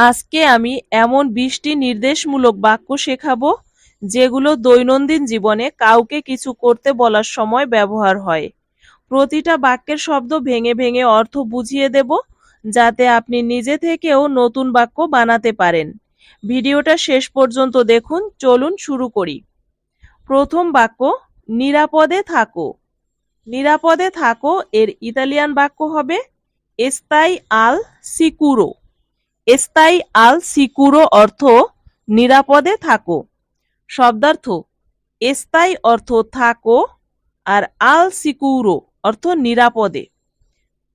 আজকে আমি এমন 20টি নির্দেশমূলক বাক্য শেখাবো যেগুলো দৈনন্দিন জীবনে কাউকে কিছু করতে বলার সময় ব্যবহার হয়। প্রতিটা বাক্যের শব্দ ভেঙে ভেঙে অর্থ বুঝিয়ে দেব, যাতে আপনি নিজে থেকেও নতুন বাক্য বানাতে পারেন। ভিডিওটা শেষ পর্যন্ত দেখুন। চলুন শুরু করি। প্রথম বাক্য, নিরাপদে থাকো। নিরাপদে থাকো এর ইতালিয়ান বাক্য হবে স্তাই আল সিকুরো। স্তাই আল সিকুরো অর্থ নিরাপদে থাকো। শব্দার্থ, স্তাই অর্থ থাকো আর আল সিকুরো অর্থ নিরাপদে।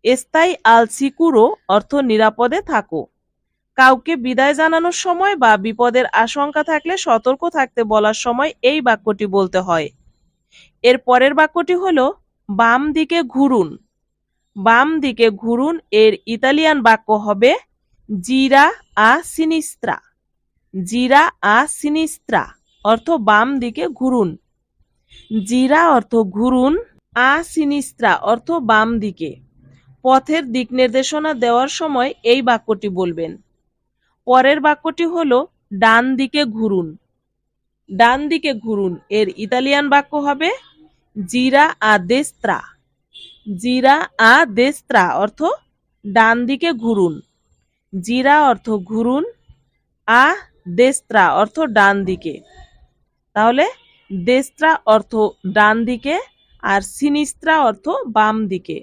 স্তাই আল সিকুরো অর্থ নিরাপদে থাকো। কাউকে বিদায় জানানোর সময় বা বিপদের আশঙ্কা থাকলে সতর্ক থাকতে বলার সময় এই বাক্যটি বলতে হয়। এর পরের বাক্যটি হলো বাম দিকে ঘুরুন। বাম দিকে ঘুরুন এর ইতালিয়ান বাক্য হবে জিরা আ সিনিস্ত্রা। জিরা আ সিনিস্ত্রা অর্থ বাম দিকে ঘুরুন। জিরা অর্থ ঘুরুন, আ সিনিস্ত্রা অর্থ বাম দিকে। পথের দিক নির্দেশনা দেওয়ার সময় এই বাক্যটি বলবেন। পরের বাক্যটি হলো ডান দিকে ঘুরুন। ডান দিকে ঘুরুন এর ইতালিয়ান বাক্য হবে জিরা আ দেস্ত্রা। জিরা আ দেস্ত্রা অর্থ ডান দিকে ঘুরুন। জিরা অর্থ ঘুরুন, আ দেস্ত্রা অর্থ ডান দিকে। তাহলে দেস্ত্রা অর্থ ডান দিকে আর সিনিস্ত্রা অর্থ বাম দিকে।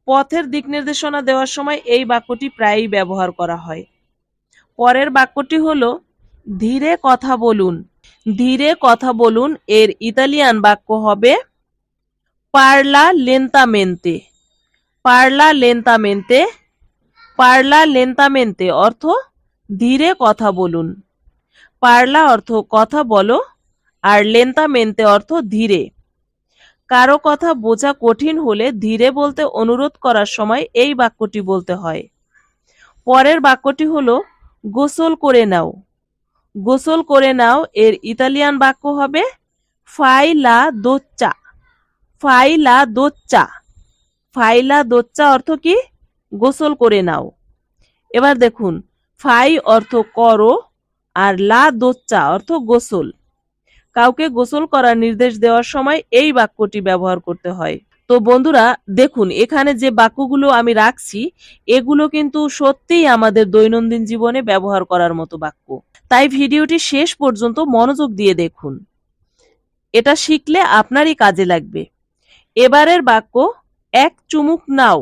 পথের দিক নির্দেশনা দেওয়ার সময় এই বাক্যটি প্রায়ই ব্যবহার করা হয়। পরের বাক্যটি হলো ধীরে কথা বলুন। ধীরে কথা বলুন এর ইতালিয়ান বাক্য হবে পারলা লেন্তামেন্তে। পারলা লেন্তামেন্তে। পারলা লেন্তামেন্তে অর্থ ধীরে কথা বলুন। পারলা অর্থ কথা বলো আর লেন্তামেন্তে অর্থ ধীরে। কারো কথা বোঝা কঠিন হলে ধীরে বলতে অনুরোধ করার সময় এই বাক্যটি বলতে হয়। পরের বাক্যটি হলো গোসল করে নাও। গোসল করে নাও এর ইতালিয়ান বাক্য হবে ফাইলা দোচ্চা। ফাইলা দোচ্চা। ফাইলা দোচ্চা অর্থ কি? গোসল করে নাও। এবার দেখুন, ফাই অর্থ করো আর লা দোচ্চা অর্থ গোসল। কাউকে গোসল করার নির্দেশ দেওয়ার সময় এই বাক্যটি ব্যবহার করতে হয়। তো বন্ধুরা দেখুন, এখানে যে বাক্যগুলো আমি রাখছি এগুলো কিন্তু সত্যিই আমাদের দৈনন্দিন জীবনে ব্যবহার করার মতো বাক্য। তাই ভিডিওটি শেষ পর্যন্ত মনোযোগ দিয়ে দেখুন। এটা শিখলে আপনারই কাজে লাগবে। এবারের বাক্য এক চুমুক নাও।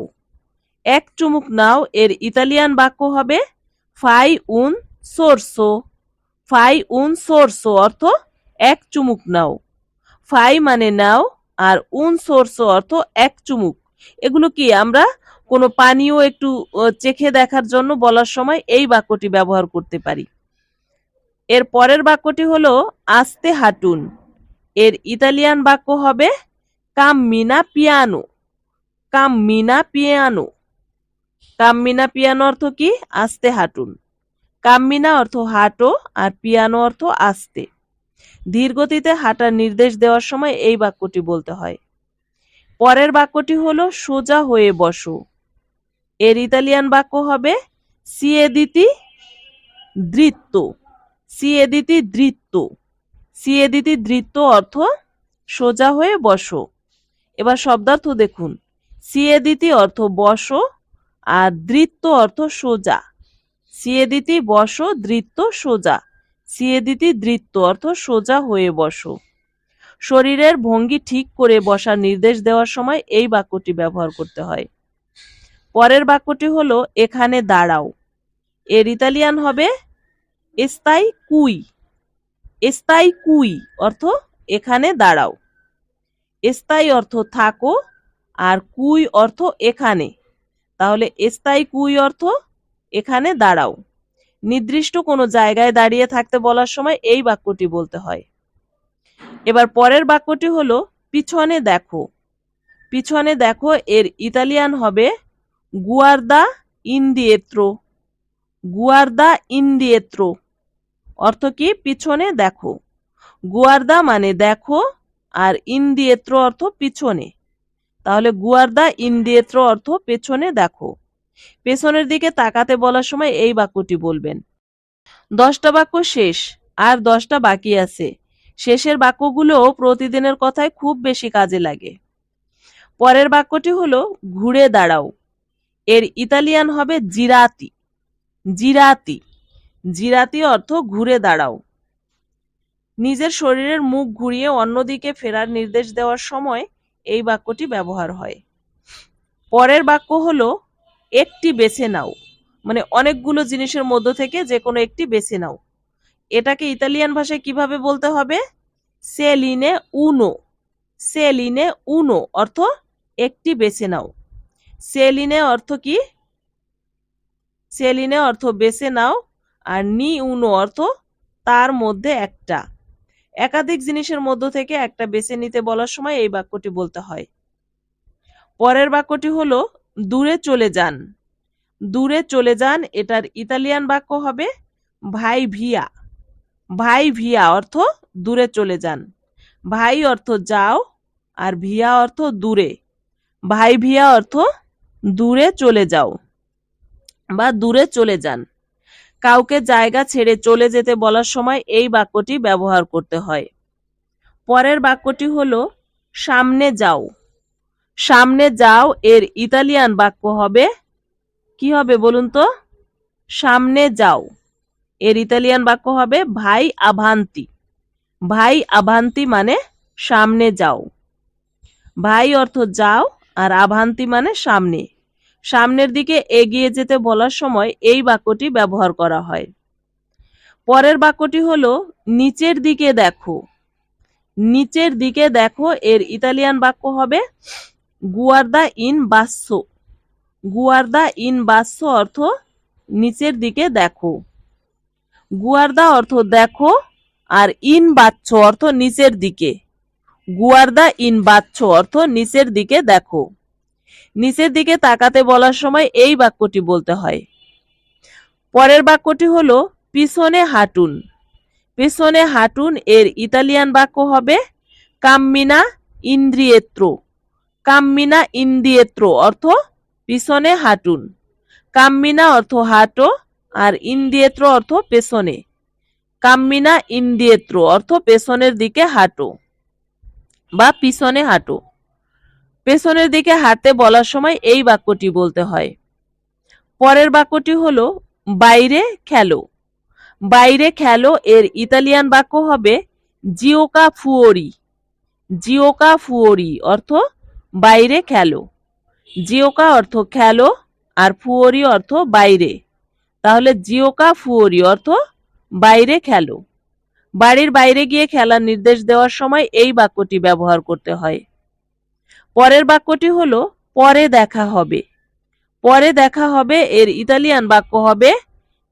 এক চুমুক নাও এর ইতালিয়ান বাক্য হবে ফাই উন সোরসো। ফাই উন সোরসো অর্থ এক চুমুক নাও। ফাই মানে নাও আর উন সোরসো অর্থ এক চুমুক। এগুলো কি আমরা কোনো পানীয় একটু চেখে দেখার জন্য বলার সময় এই বাক্যটি ব্যবহার করতে পারি। এর পরের বাক্যটি হলো আস্তে হাঁটুন। এর ইতালিয়ান বাক্য হবে কাম্মিনা পিয়ানো। কাম্মিনা পিয়ানো। কাম্মিনা পিয়ানো অর্থ কি? আস্তে হাঁটুন। কাম্মিনা অর্থ হাঁটো আর পিয়ানো অর্থ আস্তে। ধীর গতিতে হাঁটার নির্দেশ দেওয়ার সময় এই বাক্যটি বলতে হয়। পরের বাক্যটি হলো সোজা হয়ে বসো। এর ইতালিয়ান বাক্য হবে সিয়েদিতি দৃত্ত। সিয়েদিতি দৃত্ত। সিয়েদিতি দৃত্ত অর্থ সোজা হয়ে বসো। এবার শব্দার্থ দেখুন, সিয়েদিতি অর্থ বসো আর দৃত্ত অর্থ সোজা। সিয়েদিতি বসো, দৃত্ত সোজা। সিয়েদিতি দৃত্ত অর্থ সোজা হয়ে বসো। শরীরের ভঙ্গি ঠিক করে বসার নির্দেশ দেওয়ার সময় এই বাক্যটি ব্যবহার করতে হয়। পরের বাক্যটি হলো এখানে দাঁড়াও। এর ইতালিয়ান হবে এস্তাই কুই। এস্তাই কুই অর্থ এখানে দাঁড়াও। এস্তাই অর্থ থাকো আর কুই অর্থ এখানে। তাহলে এস্তাই কুই অর্থ এখানে দাঁড়াও। নির্দিষ্ট কোনো জায়গায় দাঁড়িয়ে থাকতে বলার সময় এই বাক্যটি বলতে হয়। এবার পরের বাক্যটি হলো পিছনে দেখো। পিছনে দেখো এর ইতালিয়ান হবে গুয়ার্দা ইন্দিয়েত্রো। গুয়ার্দা ইন্দিয়েত্রো অর্থ কি? পিছনে দেখো। গুয়ার্দা মানে দেখো আর ইন্দিয়েত্রো অর্থ পিছনে। তাহলে গুয়ার্দা ইন্দিয়েত্রো অর্থ পেছনে দেখো। পেছনের দিকে তাকাতে বলার সময় এই বাক্যটি বলবেন। 10টা বাক্য শেষ, আর 10টা বাকি আছে। শেষের বাক্যগুলো প্রতিদিনের কথায় খুব বেশি কাজে লাগে। পরের বাক্যটি হলো ঘুরে দাঁড়াও। এর ইতালিয়ান হবে জিরাতি। জিরাতি, জিরাতি অর্থ ঘুরে দাঁড়াও। নিজের শরীরের মুখ ঘুরিয়ে অন্যদিকে ফেরার নির্দেশ দেওয়ার সময় এই বাক্যটি ব্যবহার হয়। পরের বাক্য হলো একটি বেছে নাও, মানে অনেকগুলো জিনিসের মধ্য থেকে যে কোনো একটি বেছে নাও। এটাকে ইতালিয়ান ভাষায় কিভাবে বলতে হবে? সেলিনে উনো। সেলিনে উনো অর্থ একটি বেছে নাও। সেলিনে অর্থ কি? সেলিনে অর্থ বেছে নাও, আর নি উনো অর্থ তার মধ্যে একটা। একাধিক জিনিসের মধ্য থেকে একটা বেছে নিতে বলার সময় এই বাক্যটি বলতে হয়। পরের বাক্যটি হলো দূরে চলে যান। দূরে চলে যান, এটার ইতালিয়ান বাক্য হবে ভাই ভিয়া। ভাই ভিয়া অর্থ দূরে চলে যান। ভাই অর্থ যাও, আর ভিয়া অর্থ দূরে। ভাই ভিয়া অর্থ দূরে চলে যাও বা দূরে চলে যান। কাউকে জায়গা ছেড়ে চলে যেতে বলার সময় এই বাক্যটি ব্যবহার করতে হয়। পরের বাক্যটি হলো সামনে যাও। সামনে যাও এর ইতালিয়ান বাক্য হবে কি হবে বলুন তো? সামনে যাও এর ইতালিয়ান বাক্য হবে ভাই আভান্তি। ভাই আভান্তি মানে সামনে যাও। ভাই অর্থ যাও, আর আভান্তি মানে সামনে। সামনের দিকে এগিয়ে যেতে বলার সময় এই বাক্যটি ব্যবহার করা হয়। পরের বাক্যটি হলো নিচের দিকে দেখো। নিচের দিকে দেখো এর ইতালিয়ান বাক্য হবে গুয়ার্দা ইন বাসো। গুয়ার্দা ইন বাসো অর্থ নিচের দিকে দেখো। গুয়ার্দা অর্থ দেখো, আর ইন বাচ্চো অর্থ নিচের দিকে। গুয়ার্দা ইন বাচ্চো অর্থ নিচের দিকে দেখো। নিচের দিকে তাকাতে বলার সময় এই বাক্যটি বলতে হয়। পরের বাক্যটি হলো পিছনে হাঁটুন। পিছনে হাঁটুন এর ইতালিয়ান বাক্য হবে কাম্মিনা ইন্দ্রিয়েত্রো। কাম্মিনা ইন্দিয়েত্রো অর্থ পিছনে হাঁটুন। কাম্মিনা অর্থ হাঁটো, আর ইন্দিয়েত্রো অর্থ পেছনে। কাম্মিনা ইন্দিয়েত্রো অর্থ পেছনের দিকে হাঁটো বা পিছনে হাঁটো। পেছনের দিকে হাঁটতে বলার সময় এই বাক্যটি বলতে হয়। পরের বাক্যটি হলো বাইরে খেলো। বাইরে খেলো এর ইতালিয়ান বাক্য হবে জিওকা ফুয়োরি। জিওকা ফুয়োরি অর্থ বাইরে খেলো। জিওকা অর্থ খেলো, আর ফুয়োরি অর্থ বাইরে। তাহলে জিওকা ফুয়োরি অর্থ বাইরে খেলো। বাড়ির বাইরে গিয়ে খেলার নির্দেশ দেওয়ার সময় এই বাক্যটি ব্যবহার করতে হয়। পরের বাক্যটি হলো পরে দেখা হবে। পরে দেখা হবে এর ইতালিয়ান বাক্য হবে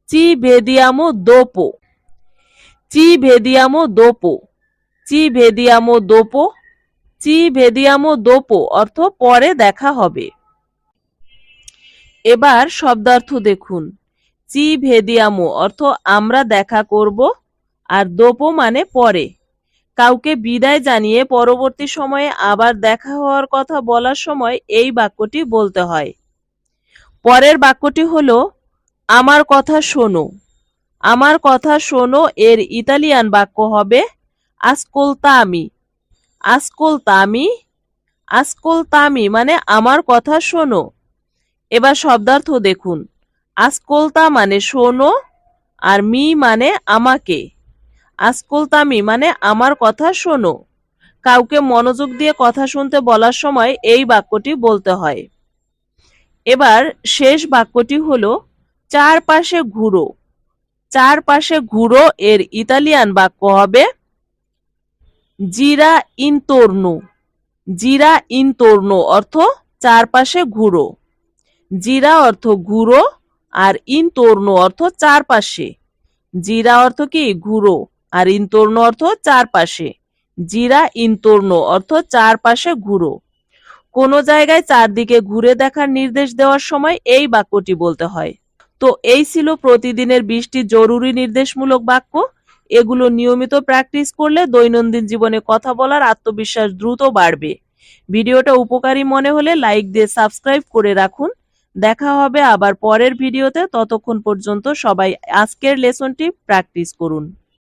চি ভেদিয়ামো দোপো। চি ভেদিয়ামো দোপো। চি ভেদিয়ামো দোপো। চি ভেদিয়ামো দোপো অর্থ পরে দেখা হবে। এবার শব্দার্থ দেখুন। চি ভেদিয়ামো অর্থ আমরা দেখা করব, আর দোপো মানে পরে। কাউকে বিদায় জানিয়ে পরবর্তী সময়ে আবার দেখা হওয়ার কথা বলার সময় এই বাক্যটি বলতে হয়। পরের বাক্যটি হলো আমার কথা শোনো। আমার কথা শোনো এর ইতালিয়ান বাক্য হবে আসকোলতামি। আসকোলতামি। আসকোলতামি মানে আমার কথা শোনো। এবার শব্দার্থ দেখুন। আসকোলতা মানে শোনো, আর মি মানে আমাকে। আসকোলতামি মানে আমার কথা শোনো। কাউকে মনোযোগ দিয়ে কথা শুনতে বলার সময় এই বাক্যটি বলতে হয়। এবার শেষ বাক্যটি হলো চারপাশে ঘুরো। চারপাশে ঘুরো এর ইতালিয়ান বাক্য হবে জিরা ইনতোর্নো। জিরা ইনতোর্নো অর্থ চারপাশে ঘুরো। জিরা অর্থ ঘুরো, আর ইনতোর্নো অর্থ চারপাশে। জিরা অর্থ কি ঘুরো, আর ইনতোর্নো অর্থ চারপাশে। জিরা ইনতোর্নো অর্থ চারপাশে ঘুরো। কোনো জায়গায় চারদিকে ঘুরে দেখার নির্দেশ দেওয়ার সময় এই বাক্যটি বলতে হয়। তো এই ছিল প্রতিদিনের 20টি জরুরি নির্দেশমূলক বাক্য। এগুলো নিয়মিত প্র্যাকটিস করলে দৈনন্দিন জীবনে কথা বলার আত্মবিশ্বাস দ্রুত বাড়বে। ভিডিওটা উপকারী মনে হলে লাইক দিয়ে সাবস্ক্রাইব করে রাখুন, দেখা হবে আবার পরের ভিডিওতে। ততক্ষণ পর্যন্ত সবাই আজকের লেসনটি প্র্যাকটিস করুন।